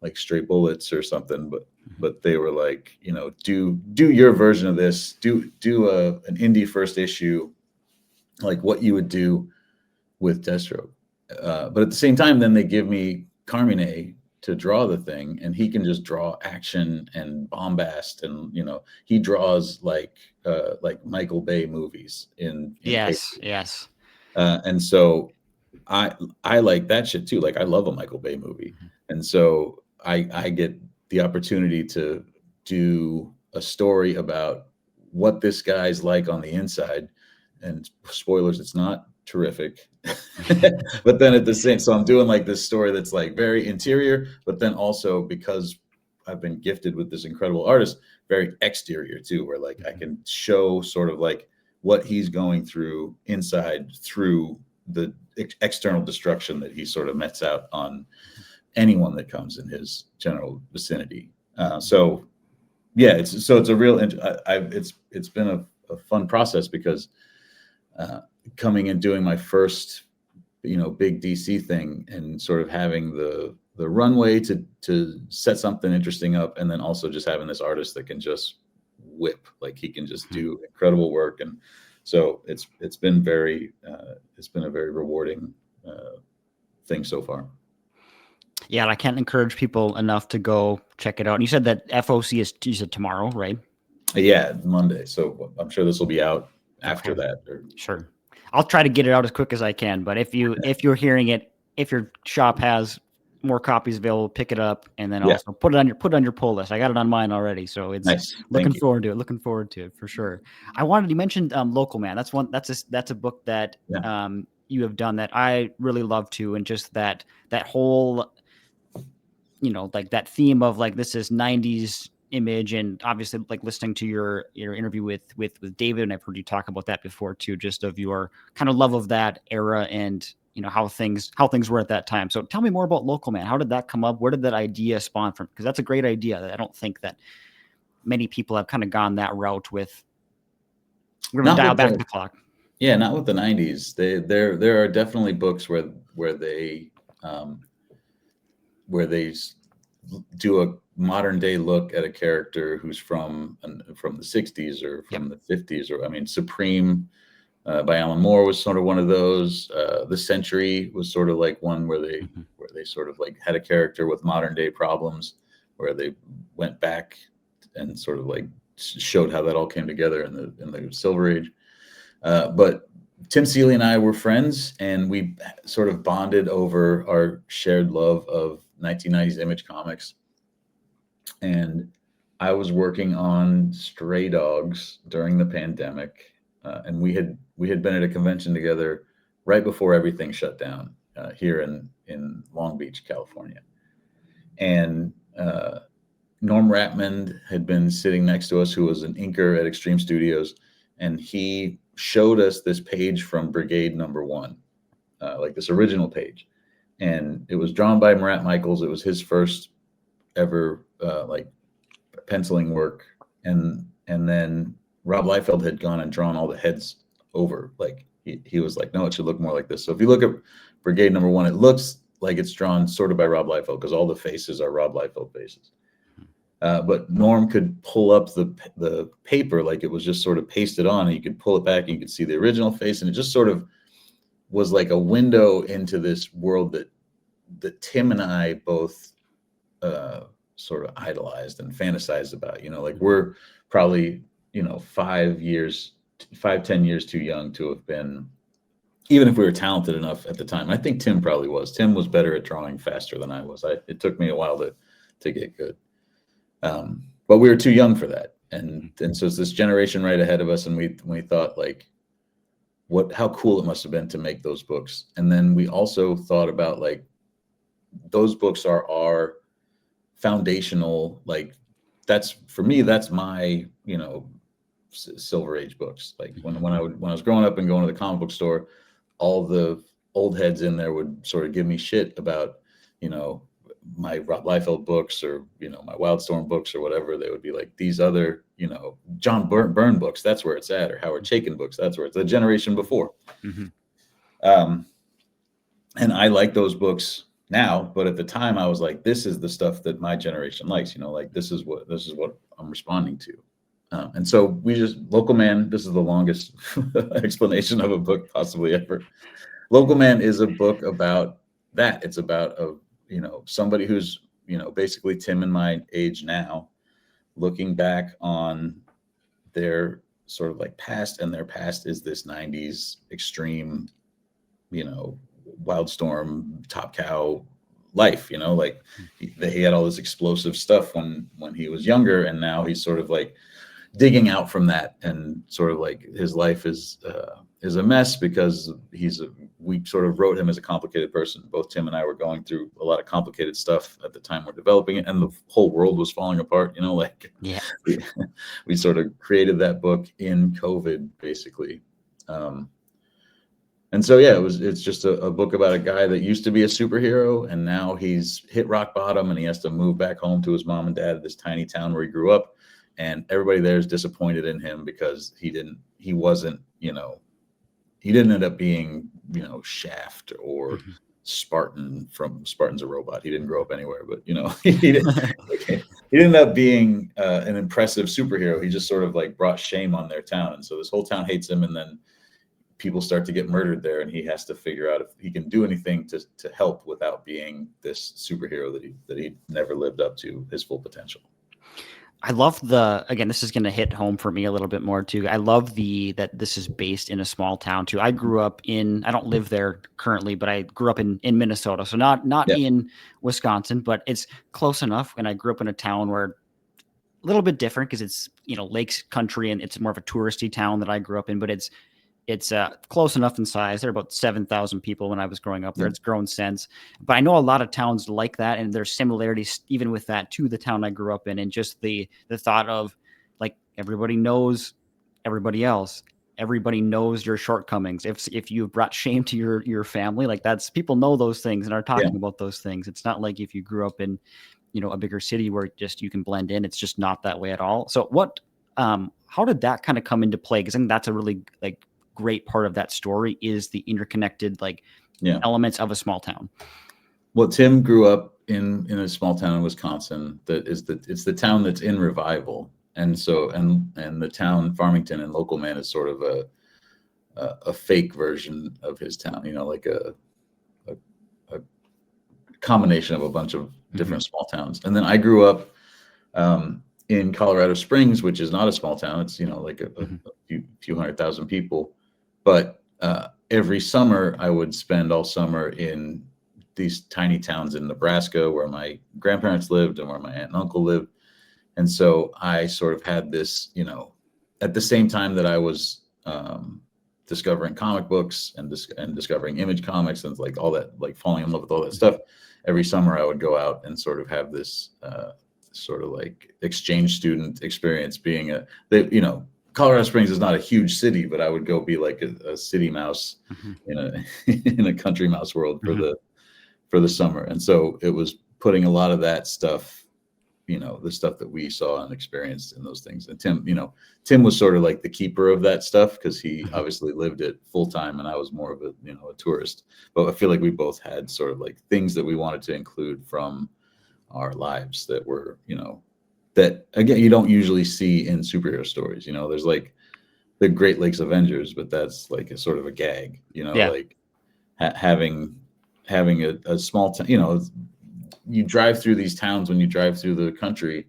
like straight bullets or something, but they were like, do your version of this, do an indie first issue, like what you would do with Deathstroke. But at the same time, then they give me Carmine to draw the thing, and he can just draw action and bombast, and he draws like Michael Bay movies in
Yes,
paper.
yes.
And so I like that shit too. Like I love a Michael Bay movie, and so I get the opportunity to do a story about what this guy's like on the inside. And spoilers, it's not terrific. But then at the same, so I'm doing like this story that's like very interior, but then also, because I've been gifted with this incredible artist, very exterior too, where like I can show sort of like what he's going through inside through the external destruction that he sort of mets out on anyone that comes in his general vicinity. So yeah, it's a real, it's been a fun process, because coming and doing my first, big DC thing, and sort of having the runway to set something interesting up, and then also just having this artist that can just whip, like he can just do incredible work. And so it's been a very rewarding thing so far.
Yeah, and I can't encourage people enough to go check it out. And you said that FOC is, you said tomorrow, right?
Yeah, Monday. So I'm sure this will be out after
Okay.
that.
Sure. I'll try to get it out as quick as I can. But if you're hearing it, if your shop has more copies available, pick it up, and then also put it on your pull list. I got it on mine already, so it's
Nice.
looking forward to it. Looking forward to it for sure. You mentioned Local Man. That's a book that you have done that I really love too, and just that whole, like that theme of like this is 90s image, and obviously like listening to your interview with David, and I've heard you talk about that before too, just of your kind of love of that era, and how things were at that time. So tell me more about Local Man. How did that come up? Where did that idea spawn from? Because that's a great idea that I don't think that many people have kind of gone that route with. We're going to dial back the clock.
Yeah, not with the 90s. There are definitely books where they do a modern day look at a character who's from the 60s or from the 50s. Or I mean, Supreme by Alan Moore was sort of one of those. The Century was sort of like one where they sort of like had a character with modern day problems, where they went back and sort of like showed how that all came together in the Silver Age. But Tim Seeley and I were friends, and we sort of bonded over our shared love of 1990s Image Comics. And I was working on Stray Dogs during the pandemic, and we had been at a convention together right before everything shut down here in Long Beach, California. And Norm Ratmond had been sitting next to us, who was an inker at Extreme Studios, and he showed us this page from Brigade #1, like this original page, and it was drawn by Marat Michaels. It was his first ever like penciling work, and then Rob Liefeld had gone and drawn all the heads over. Like he was like, no, it should look more like this. So if you look at Brigade #1, it looks like it's drawn sort of by Rob Liefeld, because all the faces are Rob Liefeld faces. But Norm could pull up the paper, like it was just sort of pasted on, and you could pull it back and you could see the original face. And it just sort of was like a window into this world that Tim and I both sort of idolized and fantasized about. Like we're probably 10 years too young to have been, even if we were talented enough at the time. I think Tim probably was. Tim was better at drawing faster than I was. It took me a while to get good. But we were too young for that. And so it's this generation right ahead of us. And we thought like, how cool it must've been to make those books. And then we also thought about like, those books are our foundational, like that's my, Silver Age books. Like when I was growing up and going to the comic book store, all the old heads in there would sort of give me shit about, my Rob Liefeld books, or my Wildstorm books, or whatever. They would be like, these other John Byrne books, that's where it's at, or Howard Chaykin books, that's where it's the generation before. And I like those books now, but at the time I was like, this is the stuff that my generation likes, like this is what I'm responding to. And so we just, Local Man, this is the longest explanation of a book possibly ever. Local Man is a book about that. It's about somebody who's basically Tim and my age now, looking back on their sort of like past, and their past is this 90s extreme, Wildstorm, Top Cow life, like he had all this explosive stuff when he was younger, and now he's sort of like digging out from that, and sort of like his life is a mess because we sort of wrote him as a complicated person. Both Tim and I were going through a lot of complicated stuff at the time we're developing it, and the whole world was falling apart.
Yeah.
we sort of created that book in COVID, basically. And so, yeah, it's just a book about a guy that used to be a superhero, and now he's hit rock bottom, and he has to move back home to his mom and dad at this tiny town where he grew up. And everybody there is disappointed in him because he didn't end up being, Shaft or Spartan from Spartan's a Robot. He didn't grow up anywhere, but he didn't end up being an impressive superhero. He just sort of like brought shame on their town. And so this whole town hates him, and then people start to get murdered there, and he has to figure out if he can do anything to help without being this superhero that he never lived up to his full potential.
I love again, this is going to hit home for me a little bit more too. I love that this is based in a small town too. I grew up I don't live there currently, but I grew up in Minnesota. So not
Yeah.
in Wisconsin, but it's close enough. And I grew up in a town where a little bit different because it's, lakes country, and it's more of a touristy town that I grew up in, but it's close enough in size. There are about 7,000 people when I was growing up there. It's grown since, but I know a lot of towns like that, and there's similarities even with that to the town I grew up in, and just the thought of like everybody knows everybody else. Everybody knows your shortcomings. If you've brought shame to your family, like people know those things and are talking about those things. It's not like if you grew up in, a bigger city where just you can blend in. It's just not that way at all. So how did that kind of come into play? Because I think that's a really great part of that story is the interconnected elements of a small town.
Well, Tim grew up in a small town in Wisconsin it's the town that's in revival, and so and the town Farmington and Local Man is sort of a fake version of his town, like a combination of a bunch of different small towns. And then I grew up in Colorado Springs, which is not a small town. It's like a few 100,000 people. But every summer, I would spend all summer in these tiny towns in Nebraska where my grandparents lived and where my aunt and uncle lived. And so I sort of had this, at the same time that I was discovering comic books and discovering Image Comics and like all that, like falling in love with all that stuff. Every summer, I would go out and sort of have this sort of like exchange student experience being Colorado Springs is not a huge city, but I would go be like a city mouse in a country mouse world for the summer. And so it was putting a lot of that stuff, the stuff that we saw and experienced in those things. And Tim was sort of like the keeper of that stuff because he obviously lived it full time, and I was more of a tourist. But I feel like we both had sort of like things that we wanted to include from our lives that were, that again, you don't usually see in superhero stories. There's like the Great Lakes Avengers, but that's like a sort of a gag, like having a small town, you drive through these towns when you drive through the country,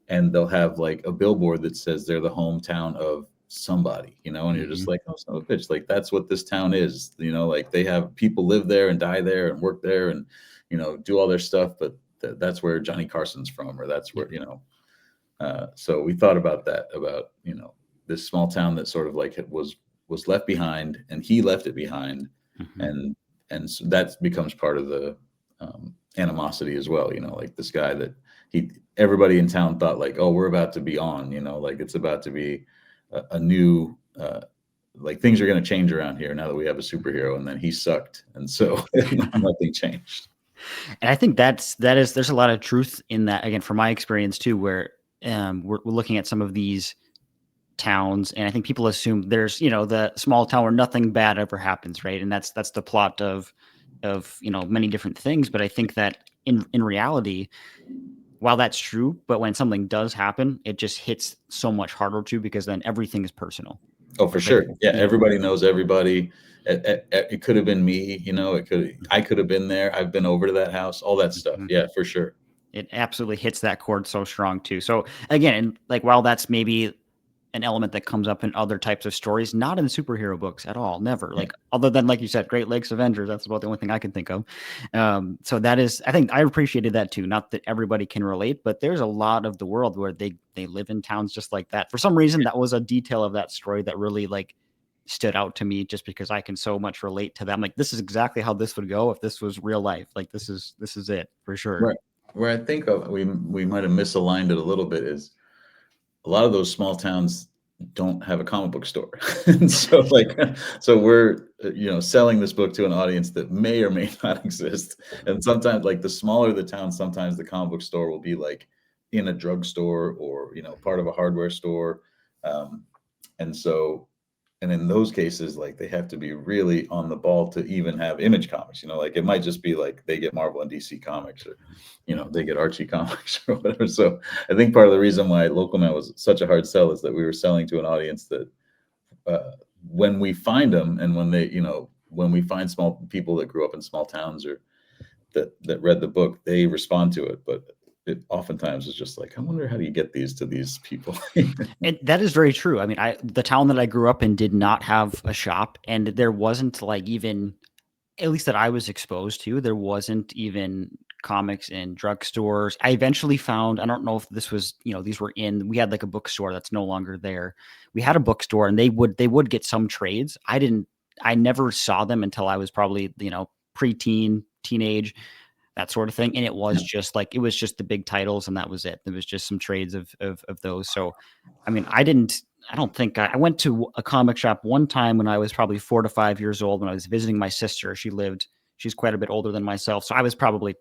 and they'll have like a billboard that says they're the hometown of somebody, and you're just like, oh, son of a bitch, like that's what this town is, like they have people live there and die there and work there and, do all their stuff, but that's where Johnny Carson's from, or that's where, so we thought about that, about, this small town that sort of like it was left behind, and he left it behind. And so that becomes part of the animosity as well, like this guy that everybody in town thought like, oh, we're about to be on, like it's about to be a new, like things are going to change around here now that we have a superhero, and then he sucked. And so nothing changed.
And I think there's a lot of truth in that, again, from my experience too, where we're looking at some of these towns, and I think people assume there's, the small town where nothing bad ever happens, right? And that's the plot of many different things. But I think that in reality, while that's true, but when something does happen, it just hits so much harder too, because then everything is personal.
Oh, for sure. Yeah, everybody knows everybody. It could have been me, I could have been there. I've been over to that house, all that stuff. Yeah, for sure.
It absolutely hits that chord so strong too. So again, and like while that's maybe an element that comes up in other types of stories, not in superhero books at all, never.
Yeah.
Like other than like you said, Great Lakes Avengers. That's about the only thing I can think of. So that is, I think I appreciated that too. Not that everybody can relate, but there's a lot of the world where they live in towns just like that. For some reason, that was a detail of that story that really like stood out to me, just because I can so much relate to them. Like this is exactly how this would go if this was real life. Like this is it for sure.
Where I think we might have misaligned it a little bit is a lot of those small towns don't have a comic book store. And so like so we're selling this book to an audience that may or may not exist. And sometimes like the smaller the town, sometimes the comic book store will be like in a drugstore or part of a hardware store. Um, and so and in those cases, like they have to be really on the ball to even have Image Comics. Like it might just be like they get Marvel and DC comics, or they get Archie comics or whatever. So I think part of the reason why Local Man was such a hard sell is that we were selling to an audience that when we find them, and when we find small people that grew up in small towns or that read the book, they respond to it. But it oftentimes is just like, I wonder, how do you get these to these people?
And that is very true. I mean, the town that I grew up in did not have a shop, and there wasn't like even, at least that I was exposed to, there wasn't even comics in drugstores. I eventually found, I don't know if this was, these were we had like a bookstore that's no longer there. We had a bookstore and they would get some trades. I never saw them until I was probably, preteen, teenage, that sort of thing. And it was just the big titles and that was it. There was just some trades of those. So, I mean, I don't think I went to a comic shop one time when I was probably 4 to 5 years old, when I was visiting my sister. She's quite a bit older than myself. So I was probably,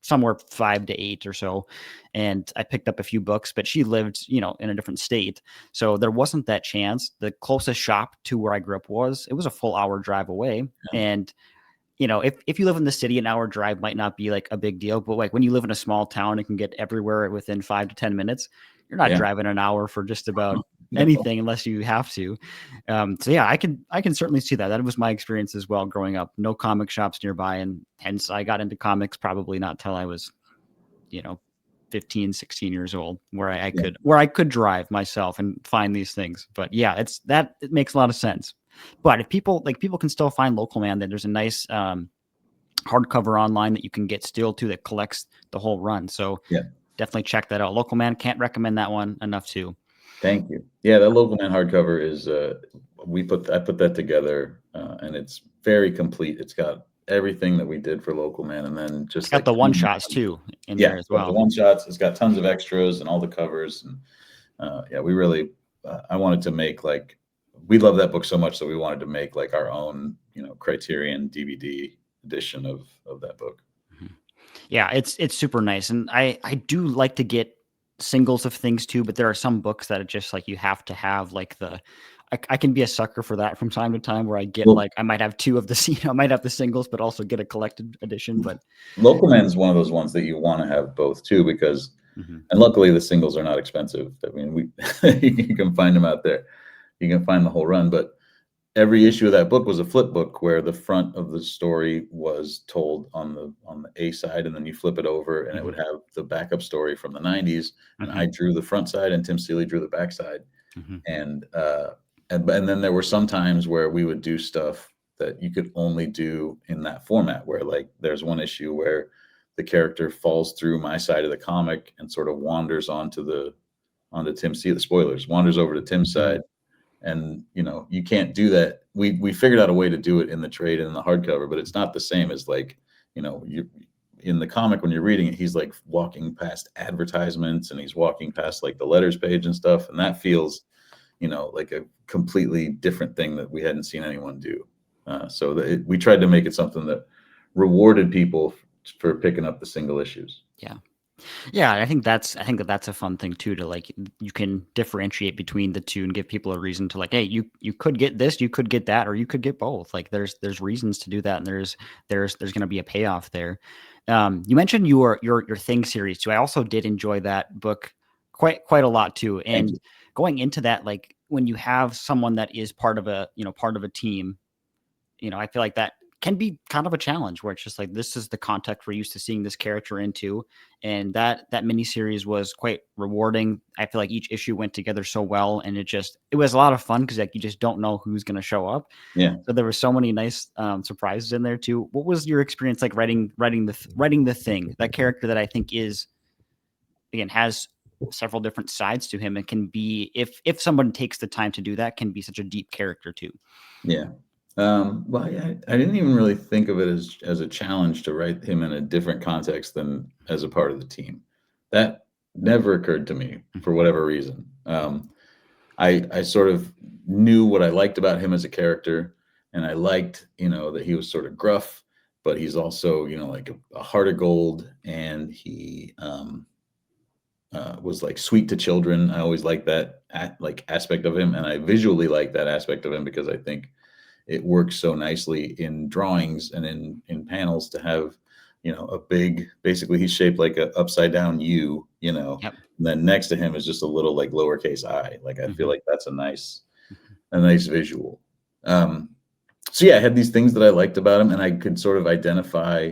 somewhere 5 to 8 or so. And I picked up a few books, but she lived, in a different state. So there wasn't that chance. The closest shop to where I grew up it was a full hour drive away. And if you live in the city, an hour drive might not be like a big deal, but like when you live in a small town and can get everywhere within 5 to 10 minutes, you're not
Yeah.
driving an hour for just about
No.
anything unless you have to. So yeah, I can certainly see that. That was my experience as well growing up. No comic shops nearby, and hence I got into comics probably not till I was, you know, 15, 16 years old, where
Yeah.
I could drive myself and find these things. But yeah, it makes a lot of sense. But if people can still find Local Man, then there's a nice hardcover online that you can get still too that collects the whole run. So
Yeah.
definitely check that out. Local Man, can't recommend that one enough too.
Thank you. Yeah, that Local Man hardcover is I put that together, and it's very complete. It's got everything that we did for Local Man, and then
It's
just
got
like
the one shots too in
yeah,
there as
but the
well.
one shots. It's got tons of extras and all the covers, and yeah, we really I wanted to make like we love that book so much that we wanted to make like our own Criterion DVD edition of that book.
Yeah, it's super nice, and I do like to get singles of things too, but there are some books that are just like you have to have like I can be a sucker for that from time to time, where I get
Well,
like I might have two of the I might have the singles, but also get a collected edition. But
Local Man is one of those ones that you want to have both too, because
mhm.
and luckily the singles are not expensive. I mean, we you can find them out there. You can find the whole run, but every issue of that book was a flip book where the front of the story was told on the A side, and then you flip it over and it would
Mhm.
have the backup story from the 90s, and
Mhm.
I drew the front side and Tim Seeley drew the back side.
Mhm.
And and then there were some times where we would do stuff that you could only do in that format, where like there's one issue where the character falls through my side of the comic and sort of wanders onto Tim Seeley, the spoilers, wanders over to Tim's
Mhm.
side. And you can't do that. We figured out a way to do it in the trade and in the hardcover, but it's not the same as like you in the comic when you're reading it, he's like walking past advertisements and he's walking past like the letters page and stuff, and that feels like a completely different thing that we hadn't seen anyone do. So we tried to make it something that rewarded people for picking up the single issues.
Yeah. Yeah, I think that's a fun thing too, to like you can differentiate between the two and give people a reason to like, hey, you could get this, you could get that, or you could get both. Like there's reasons to do that, and there's going to be a payoff there. You mentioned your Thing series too. I also did enjoy that book quite a lot too.
Thank
And
you.
going into that, like when you have someone that is part of a team, I feel like that can be kind of a challenge where it's just like this is the context we're used to seeing this character into, and that miniseries was quite rewarding. I feel like each issue went together so well, and it was a lot of fun because like you just don't know who's going to show up.
Yeah.
So there were so many nice surprises in there too. What was your experience like writing the Thing, that character that I think is, again, has several different sides to him and can be, if someone takes the time to do that, can be such a deep character too.
Yeah. Well, yeah, I didn't even really think of it as a challenge to write him in a different context than as a part of the team. That never occurred to me for whatever reason. I sort of knew what I liked about him as a character, and I liked, that he was sort of gruff, but he's also, like a heart of gold, and he was like sweet to children. I always liked that aspect of him, and I visually like that aspect of him because I think it works so nicely in drawings and in panels to have, a big, basically he's shaped like a upside down U,
Yep.
and then next to him is just a little like lowercase I. Like I feel
Mhm.
like that's a nice visual. So yeah, I had these things that I liked about him, and I could sort of identify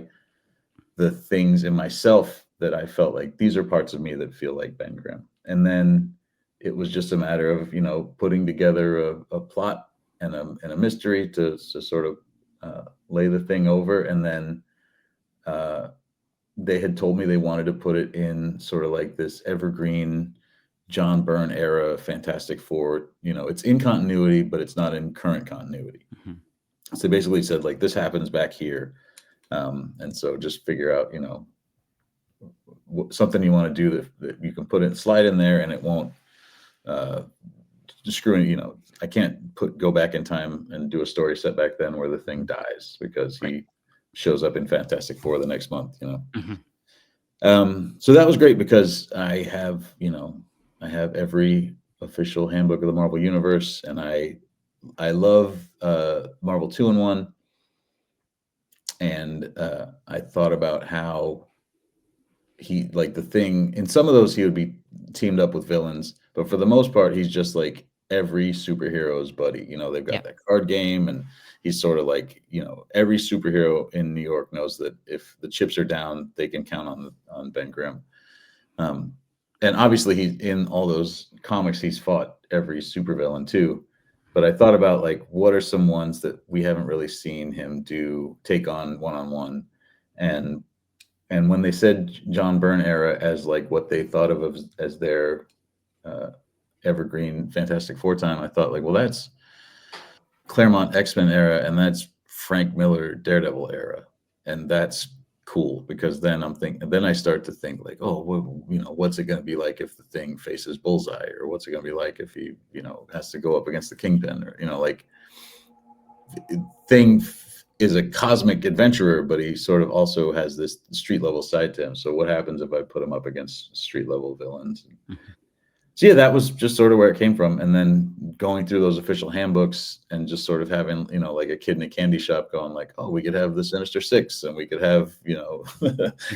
the things in myself that I felt like these are parts of me that feel like Ben Grimm. And then it was just a matter of, putting together a plot and a mystery to sort of lay the thing over. And then they had told me they wanted to put it in sort of like this evergreen John Byrne era Fantastic Four. It's in continuity, but it's not in current continuity.
Mhm.
So they basically said like this happens back here. And so just figure out, something you want to do that you can slide in there, and it won't screw it. I can't go back in time and do a story set back then where the Thing dies because
Right.
he shows up in Fantastic Four the next month.
Mhm.
So that was great because I have every official handbook of the Marvel Universe, and I love Marvel 2-in-1, and I thought about how he, like the Thing, in some of those he would be teamed up with villains, but for the most part he's just like every superhero's buddy. They've got
Yep.
that card game, and he's sort of like, every superhero in New York knows that if the chips are down, they can count on Ben Grimm. um, and obviously he's in all those comics, he's fought every supervillain too, but I thought about like what are some ones that we haven't really seen him take on one-on-one. And when they said John Byrne era as like what they thought of as their uh, evergreen Fantastic Four time, I thought like, well, that's Claremont X-Men era, and that's Frank Miller Daredevil era, and that's cool because then I start to think like, oh, well, what's it going to be like if the Thing faces Bullseye, or what's it going to be like if he, has to go up against the Kingpin, or like Thing is a cosmic adventurer, but he sort of also has this street level side to him. So what happens if I put him up against street level villains?
Mhm.
So yeah, that was just sort of where it came from. And then going through those official handbooks and just sort of having, like a kid in a candy shop going like, oh, we could have the Sinister Six, and we could have,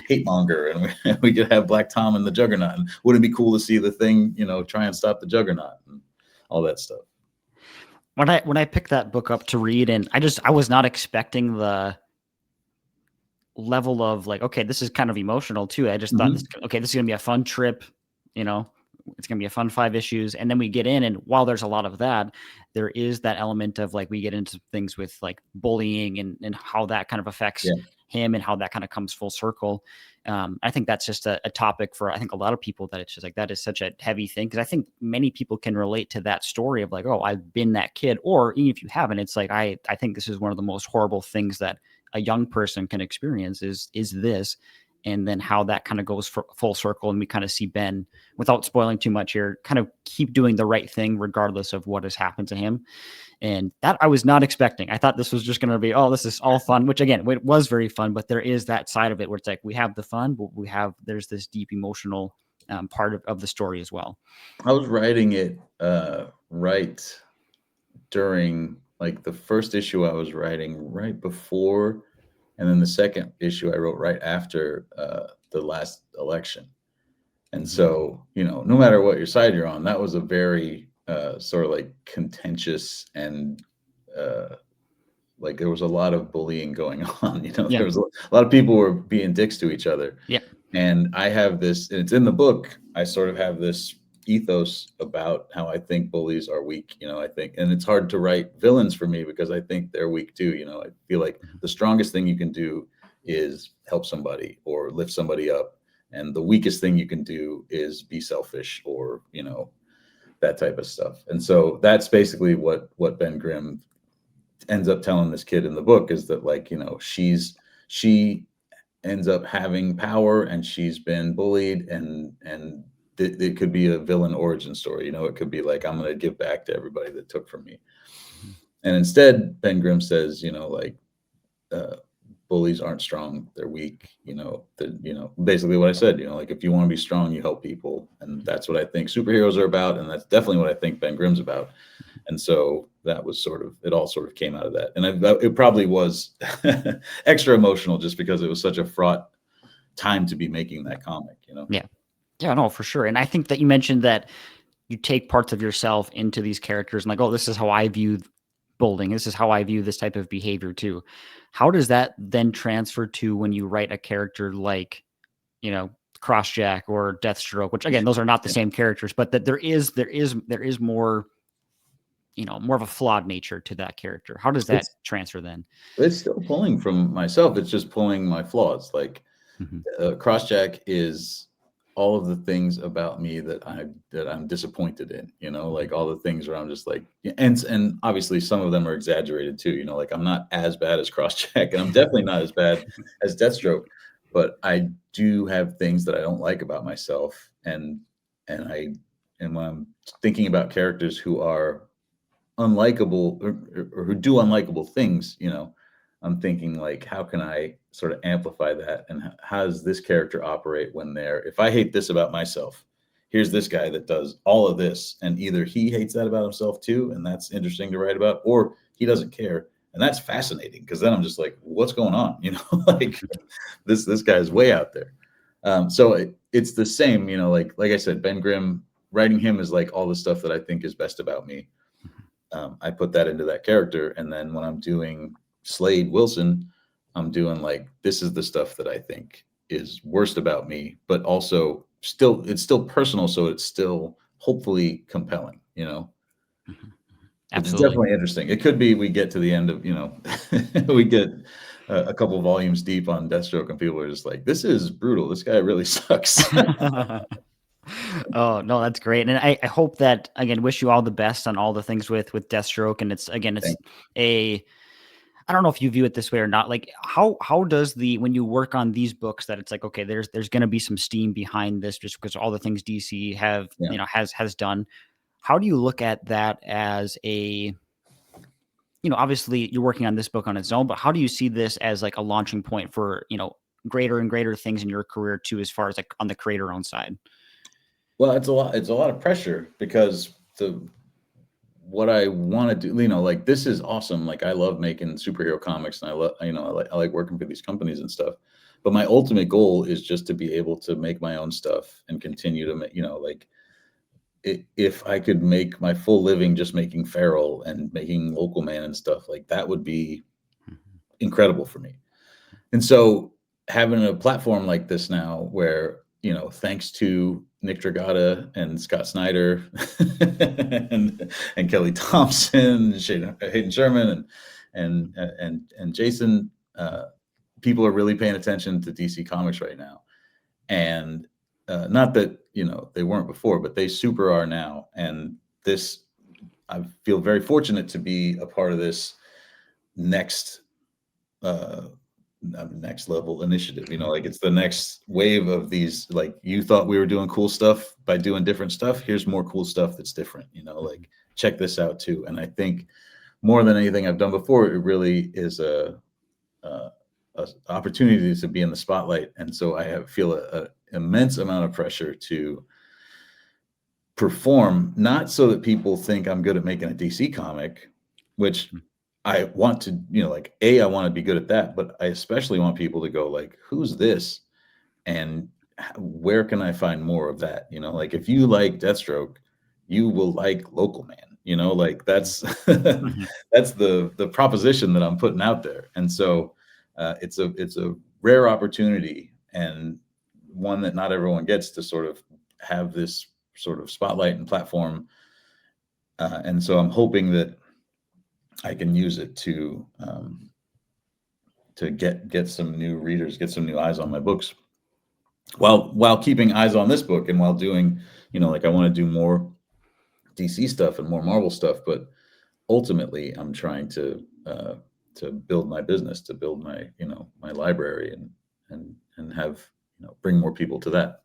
Hate Monger, and we could have Black Tom and the Juggernaut. And wouldn't it be cool to see the Thing, try and stop the Juggernaut and all that stuff?
When I picked that book up to read, and I was not expecting the level of like, okay, this is kind of emotional too. I just thought this,
Mhm.
okay, this is gonna be a fun trip, you know, it's gonna be a fun 5 issues, and then we get in, and while there's a lot of that, there is that element of like we get into things with like bullying and how that kind of affects
Yeah.
him and how that kind of comes full circle. I think that's just a topic for I think a lot of people, that it's just like that is such a heavy thing, because I think many people can relate to that story of like, oh, I've been that kid, or even if you haven't, it's like I think this is one of the most horrible things that a young person can experience is this, and then how that kind of goes for full circle, and we kind of see Ben, without spoiling too much here, kind of keep doing the right thing regardless of what has happened to him. And that I was not expecting. I thought this was just going to be, oh, this is all fun, which again, it was very fun, but there is that side of it where it's like we have the fun, but there's this deep emotional part of the story as well.
I was writing it right during like the first issue I was writing right before, and then the second issue I wrote right after the last election. And
Mhm.
so, no matter what your side you're on, that was a very sort of like contentious and uh, like there was a lot of bullying going on.
Yeah.
There was a lot of people were being dicks to each other.
Yeah.
And I have this, and it's in the book. I sort of have this ethos about how I think bullies are weak. I think, and it's hard to write villains for me because I think they're weak too. I feel like the strongest thing you can do is help somebody or lift somebody up. And the weakest thing you can do is be selfish or, that type of stuff. And so that's basically what Ben Grimm ends up telling this kid in the book is that, like, she ends up having power and she's been bullied, and it could be a villain origin story. It could be like, I'm going to give back to everybody that took from me. And instead, Ben Grimm says, like, bullies aren't strong, they're weak. Basically what I said, like, if you want to be strong, you help people. And that's what I think superheroes are about. And that's definitely what I think Ben Grimm's about. And so that was it all sort of came out of that. And it probably was extra emotional just because it was such a fraught time to be making that comic.
Yeah. Yeah, no, for sure. And I think that you mentioned that you take parts of yourself into these characters and like, oh, this is how I view bullying. This is how I view this type of behavior too. How does that then transfer to when you write a character like, Crossjack or Deathstroke, which again, those are not the same characters, but that there is more, more of a flawed nature to that character. How does that transfer then?
It's still pulling from myself. It's just pulling my flaws. Like, Crossjack is all of the things about me that I'm disappointed in, like all the things where I'm just like, and obviously some of them are exaggerated too, like I'm not as bad as Crossjack, and I'm definitely not as bad as Deathstroke, but I do have things that I don't like about myself. And when I'm thinking about characters who are unlikable or who do unlikable things, I'm thinking like, how can I sort of amplify that? And how does this character operate when if I hate this about myself, here's this guy that does all of this. And either he hates that about himself too, and that's interesting to write about, or he doesn't care. And that's fascinating because then I'm just like, what's going on? Like this guy is way out there. So it's the same, like I said, Ben Grimm, writing him is like all the stuff that I think is best about me. I put that into that character. And then when I'm doing Slade Wilson, I'm doing like, this is the stuff that I think is worst about me, but also it's still personal. So it's still hopefully compelling, It's
Absolutely.
definitely interesting. It could be, we get to the end of, we get a couple volumes deep on Deathstroke and people are just like, this is brutal. This guy really sucks.
Oh no, that's great. And I hope that, again, wish you all the best on all the things with Deathstroke. And it's I don't know if you view it this way or not. Like how does when you work on these books that it's like, okay, there's going to be some steam behind this just because all the things DC have, has done. How do you look at that as obviously you're working on this book on its own, but how do you see this as like a launching point for, greater and greater things in your career too, as far as like on the creator own side?
Well, it's a lot of pressure because what I want to do, like, this is awesome. Like, I love making superhero comics and I like working for these companies and stuff. But my ultimate goal is just to be able to make my own stuff and continue to make, like, if I could make my full living just making Feral and making Local Man and stuff, like, that would be incredible for me. And so having a platform like this now where, thanks to Nick Dragata and Scott Snyder and Kelly Thompson, and Hayden Sherman and Jason, people are really paying attention to DC Comics right now. And not that, they weren't before, but they super are now. And I feel very fortunate to be a part of this next level initiative. Like, it's the next wave of these, like, you thought we were doing cool stuff by doing different stuff. Here's more cool stuff that's different, like, check this out too. And I think more than anything I've done before, it really is a opportunity to be in the spotlight. And so I feel a immense amount of pressure to perform, not so that people think I'm good at making a DC comic, which I want to, like, I want to be good at that, but I especially want people to go like, who's this? And where can I find more of that? Like, if you like Deathstroke, you will like Local Man. like that's
Mhm.
that's the proposition that I'm putting out there. And so it's a rare opportunity, and one that not everyone gets, to sort of have this sort of spotlight and platform. And so I'm hoping that I can use it to get some new readers, get some new eyes on my books, while keeping eyes on this book, and while doing, like, I want to do more DC stuff and more Marvel stuff. But ultimately, I'm trying to build my business, to build my my library, and have bring more people to that.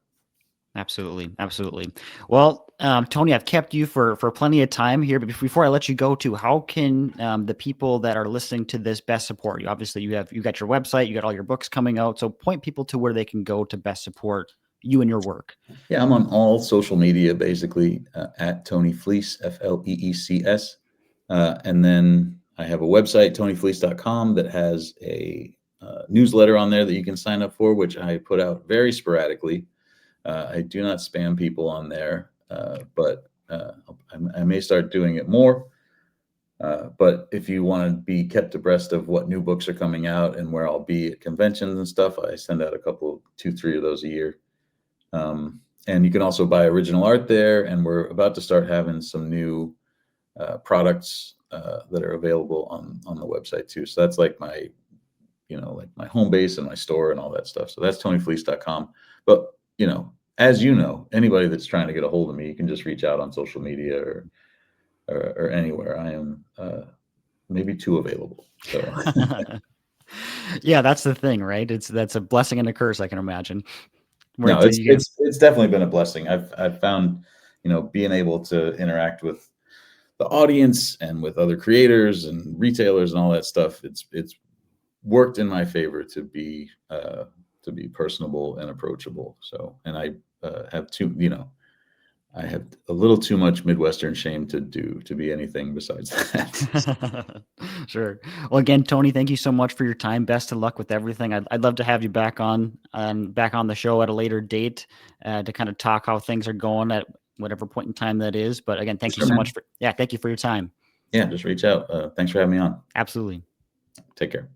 Absolutely, absolutely. Well, Tony, I've kept you for plenty of time here, but before I let you go, too, how can the people that are listening to this best support you? Obviously, you got your website, you got all your books coming out, so point people to where they can go to best support you and your work.
Yeah, I'm on all social media, basically, at Tony Fleecs, Fleecs. And then I have a website, tonyfleecs.com, that has a newsletter on there that you can sign up for, which I put out very sporadically. I do not spam people on there, but I may start doing it more. But if you want to be kept abreast of what new books are coming out and where I'll be at conventions and stuff, I send out two, three of those a year. And you can also buy original art there. And we're about to start having some new products that are available on the website too. So that's like my home base and my store and all that stuff. So that's tonyfleecs.com. But as anybody that's trying to get a hold of me, you can just reach out on social media or anywhere. I am maybe too available. So
Yeah, that's the thing, right? That's a blessing and a curse, I can imagine. Where
no,
it's, you get
it's definitely been a blessing. I've found, being able to interact with the audience and with other creators and retailers and all that stuff. It's worked in my favor to be personable and approachable. So, and I I have a little too much Midwestern shame to be anything besides that.
Sure. Well, again, Tony, thank you so much for your time. Best of luck with everything. I'd love to have you back on the show at a later date to kind of talk how things are going at whatever point in time that is. But again, thank you
Sure,
so much
man.
thank you for your time.
Yeah, just reach out. Thanks for having me on.
Absolutely.
Take care.